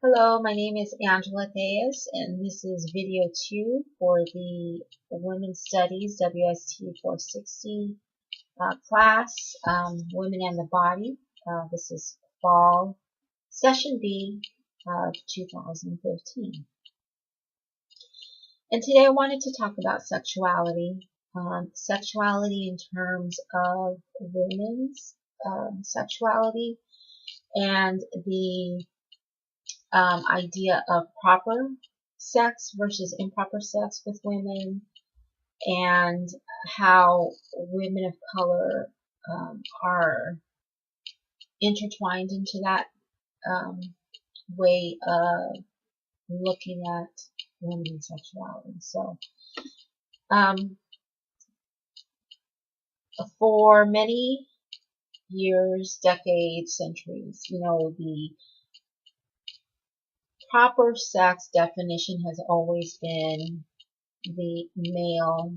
Hello, my name is Angela Tellez, and this is video 2 for the Women's Studies WST 460 class, Women and the Body. This is Fall Session B of 2015. And today I wanted to talk about sexuality. Sexuality in terms of women's sexuality and the idea of proper sex versus improper sex with women, and how women of color are intertwined into that way of looking at women's sexuality. So for many years, decades, centuries, the proper sex definition has always been the male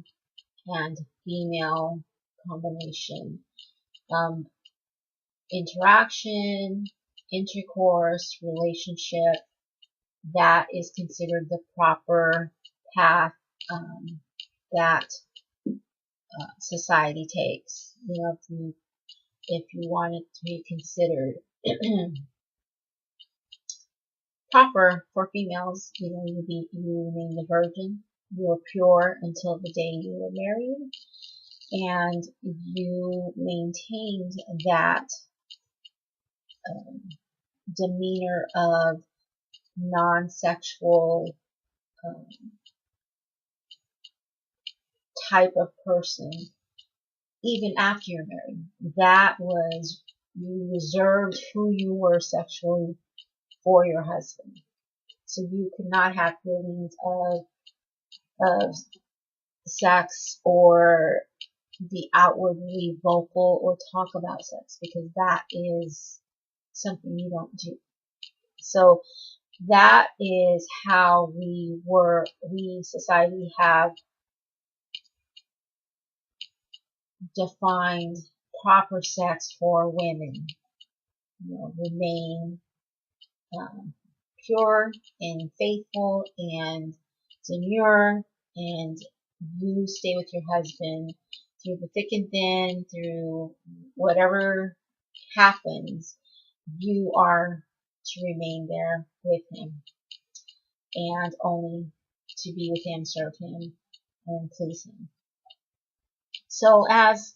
and female combination. Interaction, intercourse, relationship, that is considered the proper path that society takes. If you want it to be considered proper for females, you remain the virgin, you are pure until the day you were married, and you maintained that demeanor of non-sexual type of person even after you're married. That was, you reserved who you were sexually for your husband. So you could not have feelings of sex or be outwardly vocal or talk about sex, because that is something you don't do. So that is how we society have defined proper sex for women. Remain pure and faithful and demure, and you stay with your husband through the thick and thin, through whatever happens. You are to remain there with him, and only to be with him, serve him, and please him. So as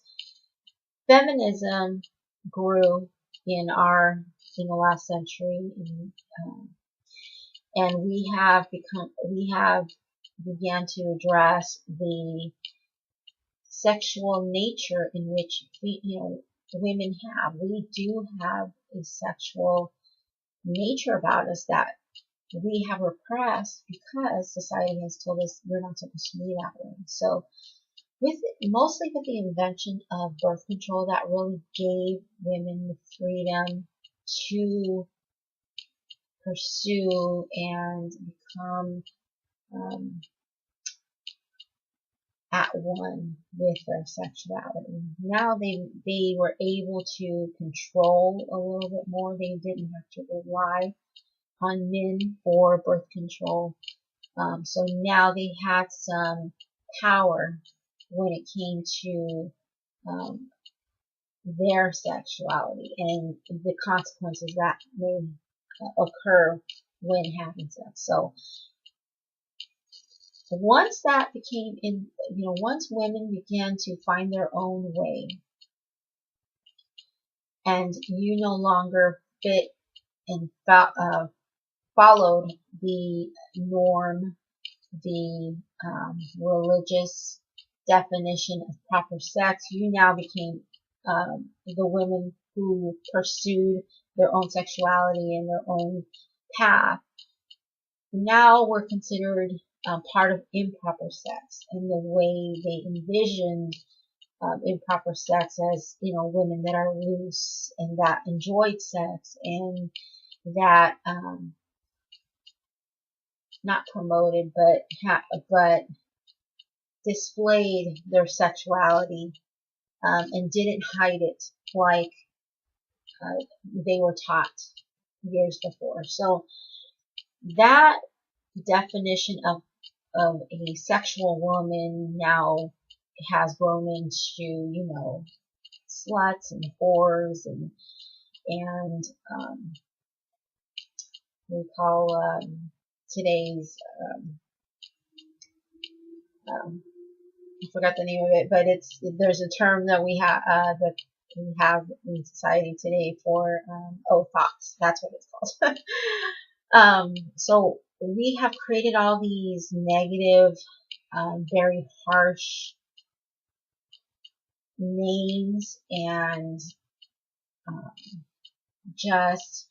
feminism grew in the last century, and we have began to address the sexual nature in which women have. We do have a sexual nature about us that we have repressed because society has told us we're not supposed to be that way. So mostly with the invention of birth control, that really gave women the freedom to pursue and become at one with their sexuality. Now they were able to control a little bit more. They didn't have to rely on men for birth control. So now they had some power when it came to their sexuality and the consequences that may occur when having sex. So once that became once women began to find their own way, and you no longer fit and followed the norm, the religious definition of proper sex, you now became the women who pursued their own sexuality and their own path. Now we're considered part of improper sex, and the way they envisioned improper sex as women that are loose and that enjoyed sex and that not promoted but displayed their sexuality and didn't hide it like they were taught years before. So that definition of a sexual woman now has grown into, you know, sluts and whores and we call today's um, I forgot the name of it, but there's a term that we have in society today for thoughts. That's what it's called. So we have created all these negative, very harsh names and um, just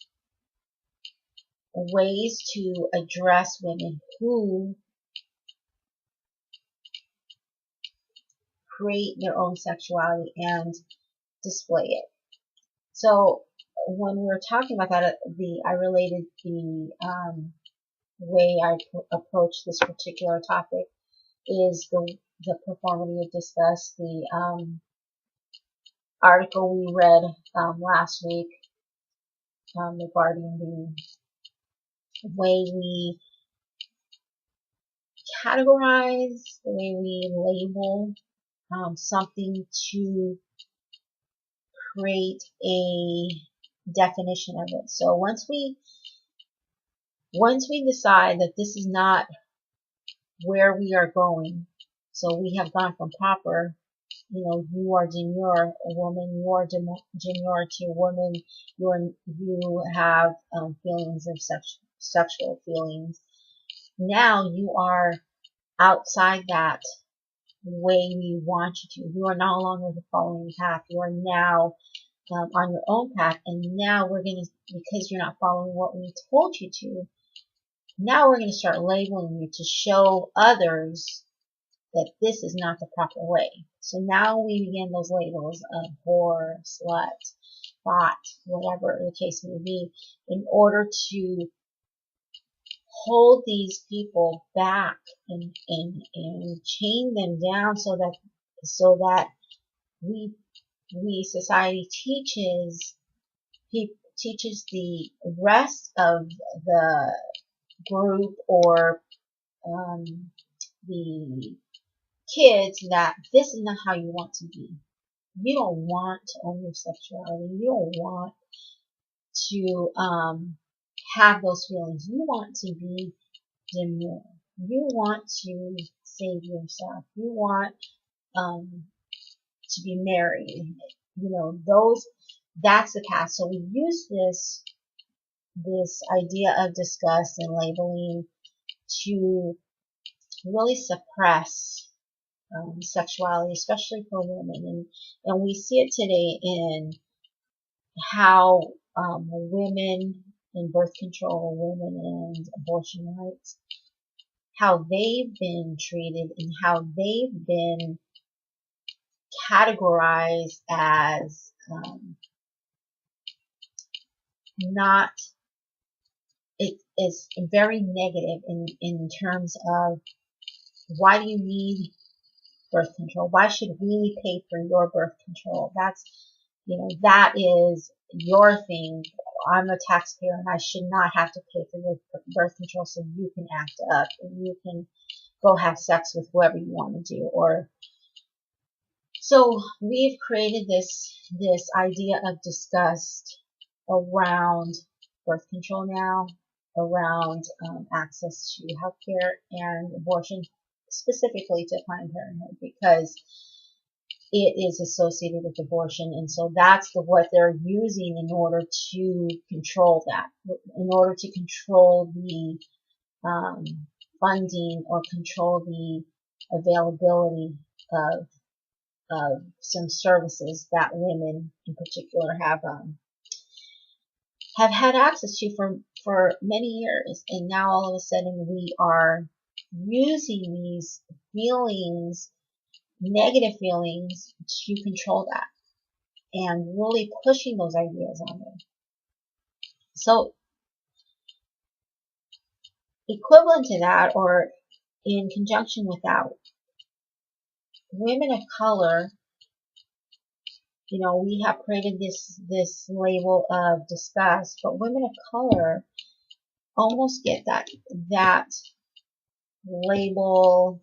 ways to address women who create their own sexuality and display it. So when we were talking about that, I related the way I approach this particular topic is the performative of disgust. The article we read last week regarding the way we categorize, the way we label something to create a definition of it. So once we decide that this is not where we are going, so we have gone from proper, you know, you are demure, a woman, you are demure to a woman, you have feelings of sexual feelings. Now you are outside that way we want you to. You are no longer following the path. You are now on your own path, and now we're going to, because you're not following what we told you to, now we're going to start labeling you to show others that this is not the proper way. So now we begin those labels of whore, slut, bot, whatever the case may be, in order to hold these people back and chain them down so that we society teaches the rest of the group or the kids that this is not how you want to be. You don't want to own your sexuality. You don't want to have those feelings. You want to be demure. You want to save yourself. You want to be married. You know, that's the path. So we use this idea of disgust and labeling to really suppress sexuality, especially for women. And we see it today in how women in birth control, women and abortion rights, how they've been treated and how they've been categorized as not, it is very negative in terms of, why do you need birth control? Why should we pay for your birth control? That's, you know, that is your thing. I'm a taxpayer and I should not have to pay for your birth control so you can act up and you can go have sex with whoever you want to do. Or so we've created this idea of disgust around birth control now, around access to healthcare and abortion, specifically to Planned Parenthood, because it is associated with abortion, and so that's what they're using in order to control that, in order to control the funding or control the availability of some services that women in particular have had access to for many years. And now all of a sudden we are using these feelings, negative feelings, to control that and really pushing those ideas on them. So equivalent to that, or in conjunction with that, women of color, you know, we have created this label of disgust, but women of color almost get that label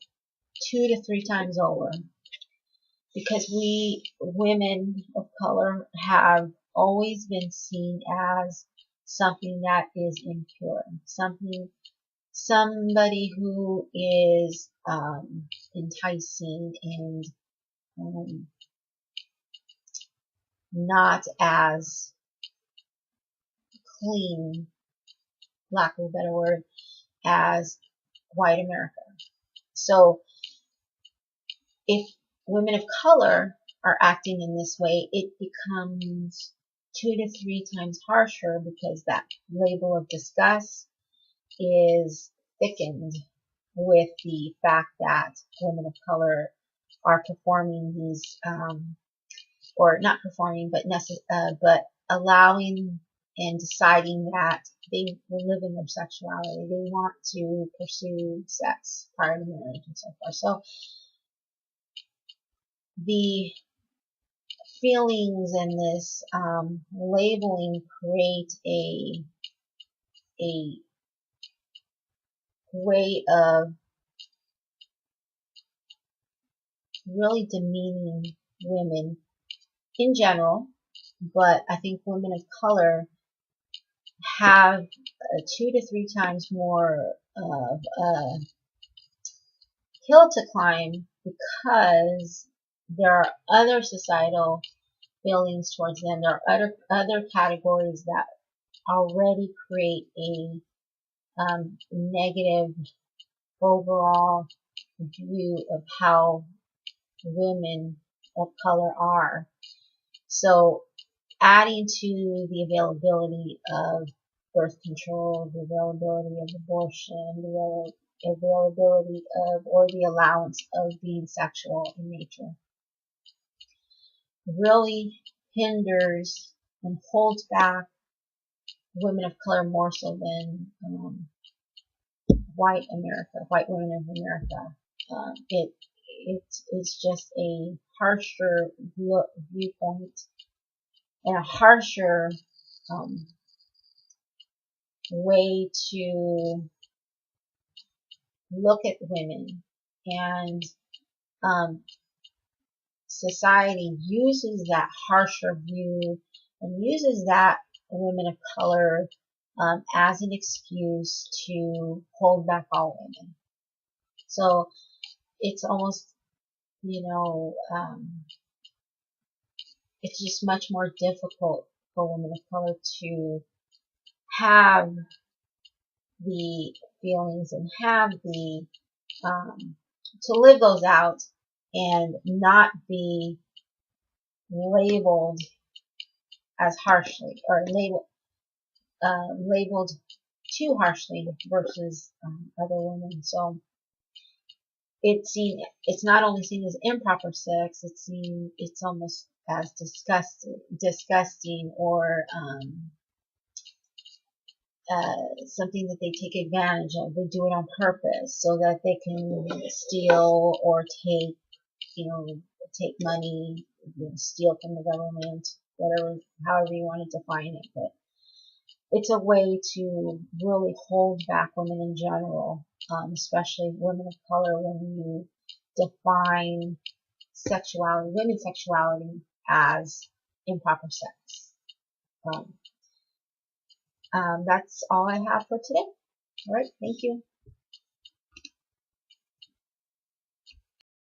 2 to 3 times over, because we women of color have always been seen as something that is impure, somebody who is enticing and not as clean, lack of a better word, as white America. So if women of color are acting in this way, it becomes 2 to 3 times harsher, because that label of disgust is thickened with the fact that women of color are performing these, or not performing, but allowing and deciding that they will live in their sexuality. They want to pursue sex prior to marriage and so forth. So the feelings in this labeling create a way of really demeaning women in general, but I think women of color have 2 to 3 times more of a hill to climb, because there are other societal feelings towards them. There are other categories that already create a negative overall view of how women of color are. So adding to the availability of birth control, the availability of abortion, the availability of, or the allowance of being sexual in nature, really hinders and holds back women of color more so than white women of America. It's just a harsher viewpoint and a harsher way to look at women, and society uses that harsher view and uses that women of color as an excuse to hold back all women. So it's almost, it's just much more difficult for women of color to have the feelings and have the to live those out and not be labeled as harshly, or labeled too harshly versus other women. So it's not only seen as improper sex, it's almost as disgusting, or something that they take advantage of. They do it on purpose so that they can steal or take money, steal from the government, whatever, however you want to define it. But it's a way to really hold back women in general, especially women of color, when you define women's sexuality as improper sex. That's all I have for today. All right, thank you.